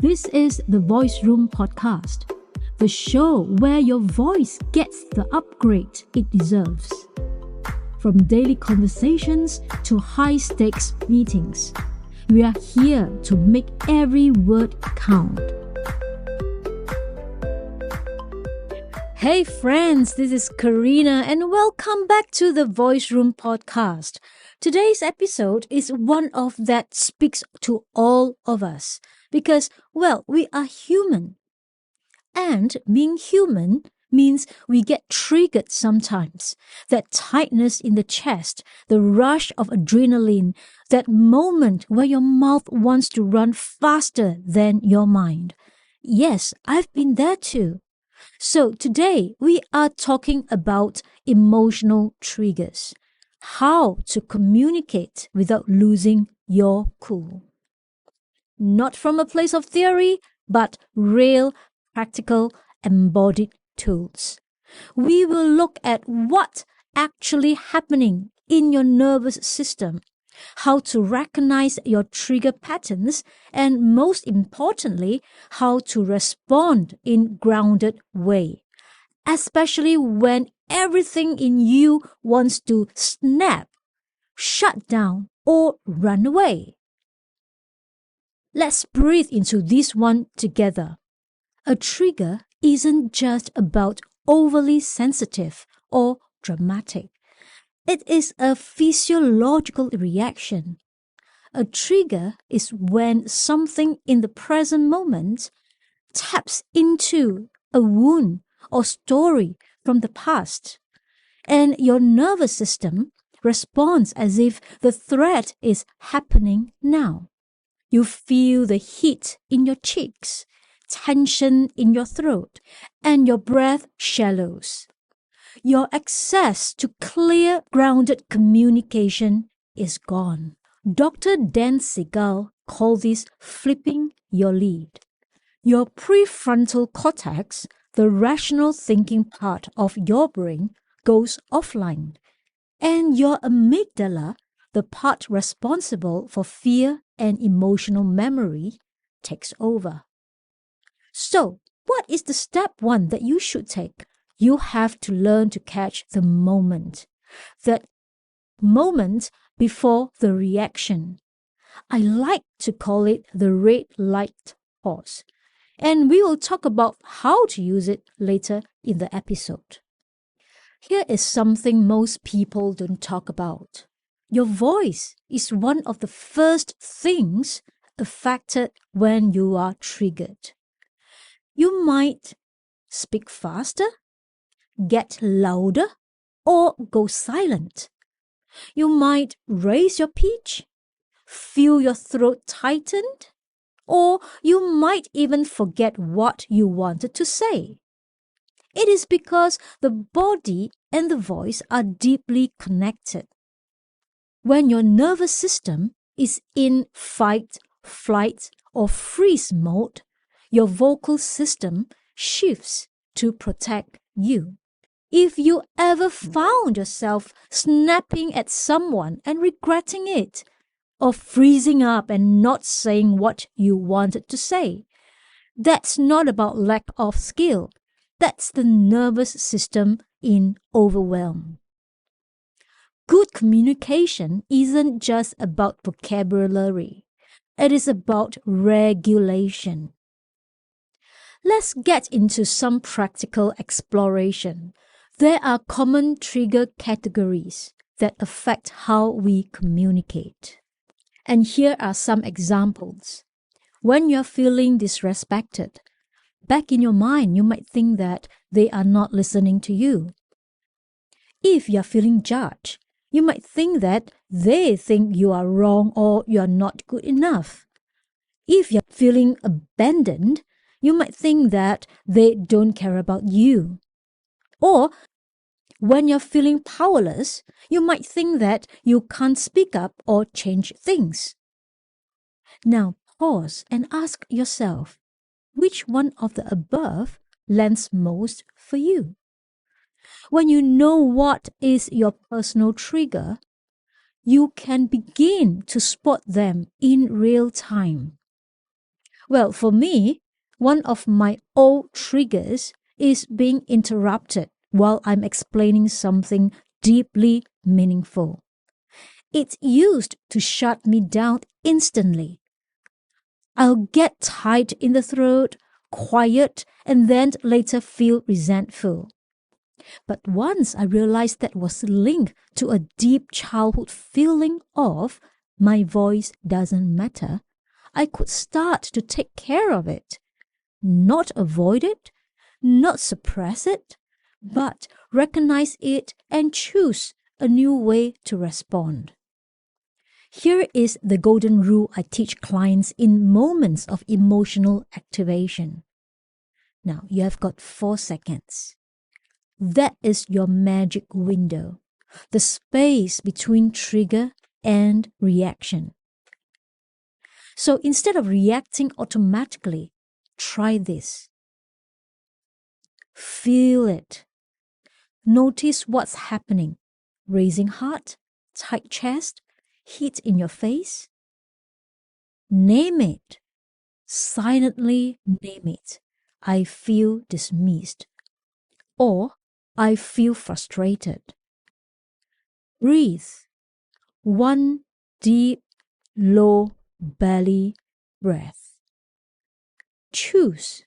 This is the Voice Room Podcast, the show where your voice gets the upgrade it deserves. From daily conversations to high-stakes meetings, we are here to make every word count. Hey friends, this is Carina and welcome back to the Voice Room Podcast. Today's episode is one of that speaks to all of us because, well, we are human. And being human means we get triggered sometimes. That tightness in the chest, the rush of adrenaline, that moment where your mouth wants to run faster than your mind. Yes, I've been there too. So today we are talking about emotional triggers. How to communicate without losing your cool. Not from a place of theory, but real, practical, embodied tools. We will look at what's actually happening in your nervous system, how to recognize your trigger patterns, and most importantly, how to respond in grounded way, especially when everything in you wants to snap, shut down, or run away. Let's breathe into this one together. A trigger isn't just about overly sensitive or dramatic. It is a physiological reaction. A trigger is when something in the present moment taps into a wound or story from the past, and your nervous system responds as if the threat is happening now. You feel the heat in your cheeks, tension in your throat, and your breath shallows. Your access to clear, grounded communication is gone. Dr. Dan Siegel called this flipping your lead. Your prefrontal cortex, the rational thinking part of your brain, goes offline, and your amygdala, the part responsible for fear and emotional memory, takes over. So, what is the step one that you should take? You have to learn to catch the moment. That moment before the reaction. I like to call it the red light pause. And we will talk about how to use it later in the episode. Here is something most people don't talk about. Your voice is one of the first things affected when you are triggered. You might speak faster, get louder, or go silent. You might raise your pitch, feel your throat tightened, or you might even forget what you wanted to say. It is because the body and the voice are deeply connected. When your nervous system is in fight, flight, or freeze mode, your vocal system shifts to protect you. If you ever found yourself snapping at someone and regretting it, or freezing up and not saying what you wanted to say, that's not about lack of skill. That's the nervous system in overwhelm. Good communication isn't just about vocabulary. It is about regulation. Let's get into some practical exploration. There are common trigger categories that affect how we communicate. And here are some examples. When you're feeling disrespected, back in your mind, you might think that they are not listening to you. If you're feeling judged, you might think that they think you are wrong or you are not good enough. If you're feeling abandoned, you might think that they don't care about you. Or when you're feeling powerless, you might think that you can't speak up or change things. Now pause and ask yourself, which one of the above lands most for you? When you know what is your personal trigger, you can begin to spot them in real time. Well, for me, one of my old triggers is being interrupted while I'm explaining something deeply meaningful. It used to shut me down instantly. I'll get tight in the throat, quiet, and then later feel resentful. But once I realized that was linked to a deep childhood feeling of my voice doesn't matter, I could start to take care of it. Not avoid it, not suppress it, but recognize it and choose a new way to respond. Here is the golden rule I teach clients in moments of emotional activation. Now, you have got 4 seconds. That is your magic window, the space between trigger and reaction. So instead of reacting automatically, try this. Feel it. Notice what's happening. Raising heart, tight chest, heat in your face. Name it. Silently name it. I feel dismissed. Or I feel frustrated. Breathe. One deep, low belly breath. Choose.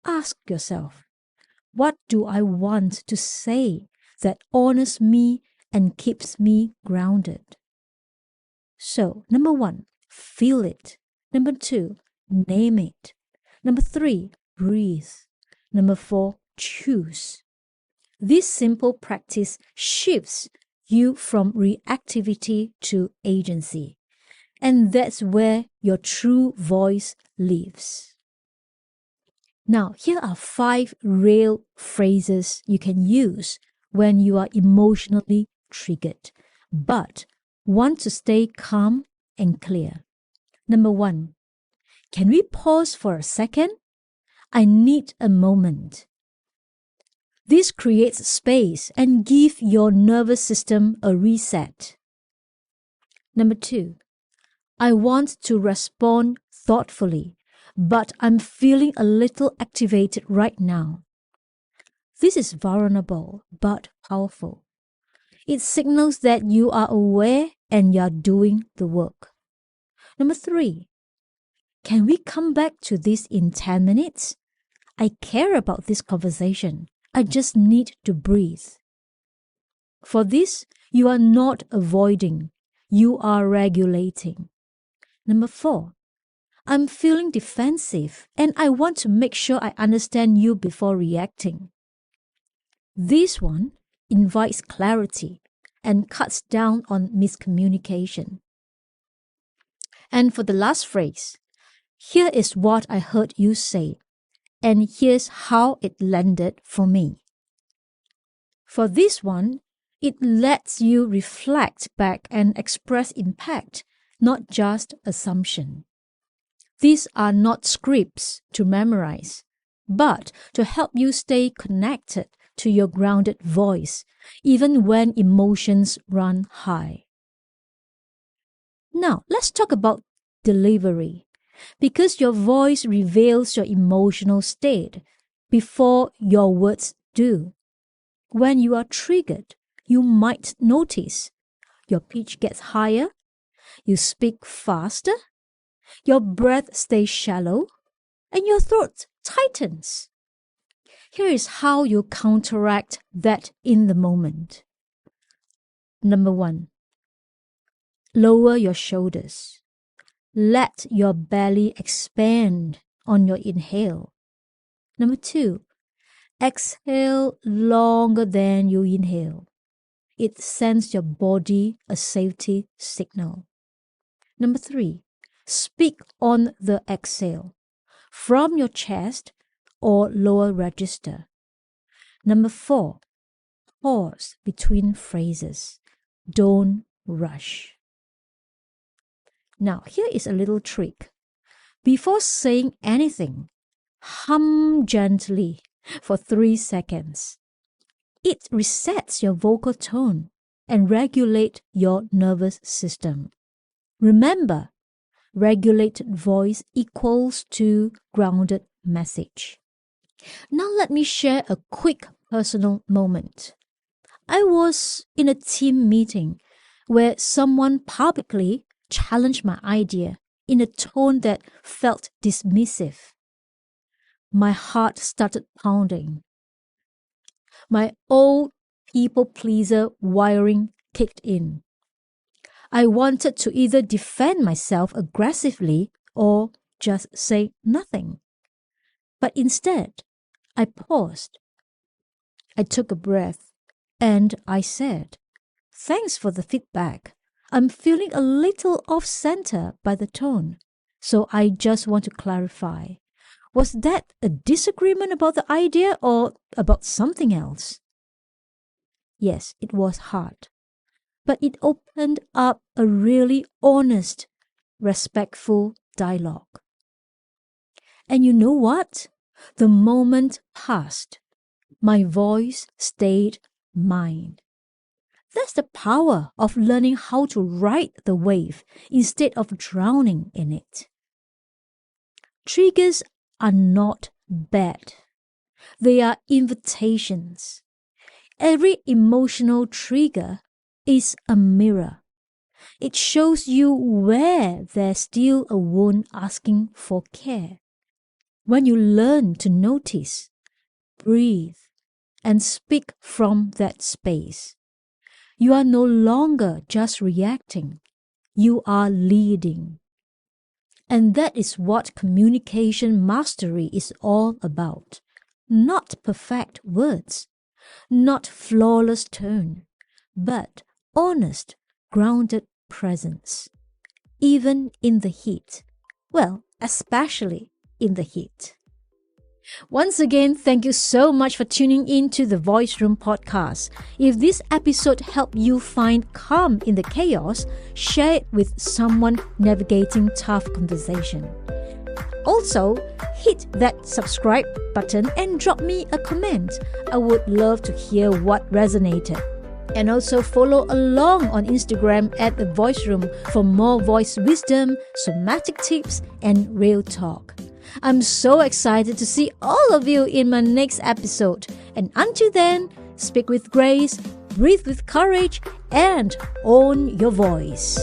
Ask yourself, what do I want to say that honors me and keeps me grounded? So, number 1, feel it. Number 2, name it. Number 3, breathe. Number 4, choose. This simple practice shifts you from reactivity to agency. And that's where your true voice lives. Now, here are 5 real phrases you can use when you are emotionally triggered, but want to stay calm and clear. Number 1, can we pause for a second? I need a moment. This creates space and gives your nervous system a reset. Number 2, I want to respond thoughtfully, but I'm feeling a little activated right now. This is vulnerable but powerful. It signals that you are aware and you're doing the work. Number 3, can we come back to this in 10 minutes? I care about this conversation. I just need to breathe. For this, you are not avoiding, you are regulating. Number 4, I'm feeling defensive and I want to make sure I understand you before reacting. This one invites clarity and cuts down on miscommunication. And for the last phrase, here is what I heard you say, and here's how it landed for me. For this one, it lets you reflect back and express impact, not just assumption. These are not scripts to memorize, but to help you stay connected to your grounded voice, even when emotions run high. Now, let's talk about delivery, because your voice reveals your emotional state before your words do. When you are triggered, you might notice your pitch gets higher, you speak faster, your breath stays shallow, and your throat tightens. Here is how you counteract that in the moment. Number 1, lower your shoulders. Let your belly expand on your inhale. Number 2, exhale longer than you inhale. It sends your body a safety signal. Number 3, speak on the exhale from your chest or lower register. Number 4, pause between phrases. Don't rush. Now, here is a little trick. Before saying anything, hum gently for 3 seconds. It resets your vocal tone and regulates your nervous system. Remember, regulated voice equals to grounded message. Now let me share a quick personal moment. I was in a team meeting where someone publicly challenged my idea in a tone that felt dismissive. My heart started pounding. My old people-pleaser wiring kicked in. I wanted to either defend myself aggressively or just say nothing. But instead, I paused. I took a breath and I said, "Thanks for the feedback. I'm feeling a little off-center by the tone, so I just want to clarify. Was that a disagreement about the idea or about something else?" Yes, it was hard, but it opened up a really honest, respectful dialogue. And you know what? The moment passed. My voice stayed mine. That's the power of learning how to ride the wave instead of drowning in it. Triggers are not bad. They are invitations. Every emotional trigger is a mirror. It shows you where there's still a wound asking for care. When you learn to notice, breathe, and speak from that space, you are no longer just reacting. You are leading. And that is what communication mastery is all about. Not perfect words, not flawless tone, but honest, grounded presence. Even in the heat. Well, especially in the heat. Once again, thank you so much for tuning in to the Voice Room podcast. If this episode helped you find calm in the chaos, share it with someone navigating tough conversation. Also, hit that subscribe button and drop me a comment. I would love to hear what resonated. And also follow along on Instagram at The Voice Room for more voice wisdom, somatic tips, and real talk. I'm so excited to see all of you in my next episode. And until then, speak with grace, breathe with courage, and own your voice.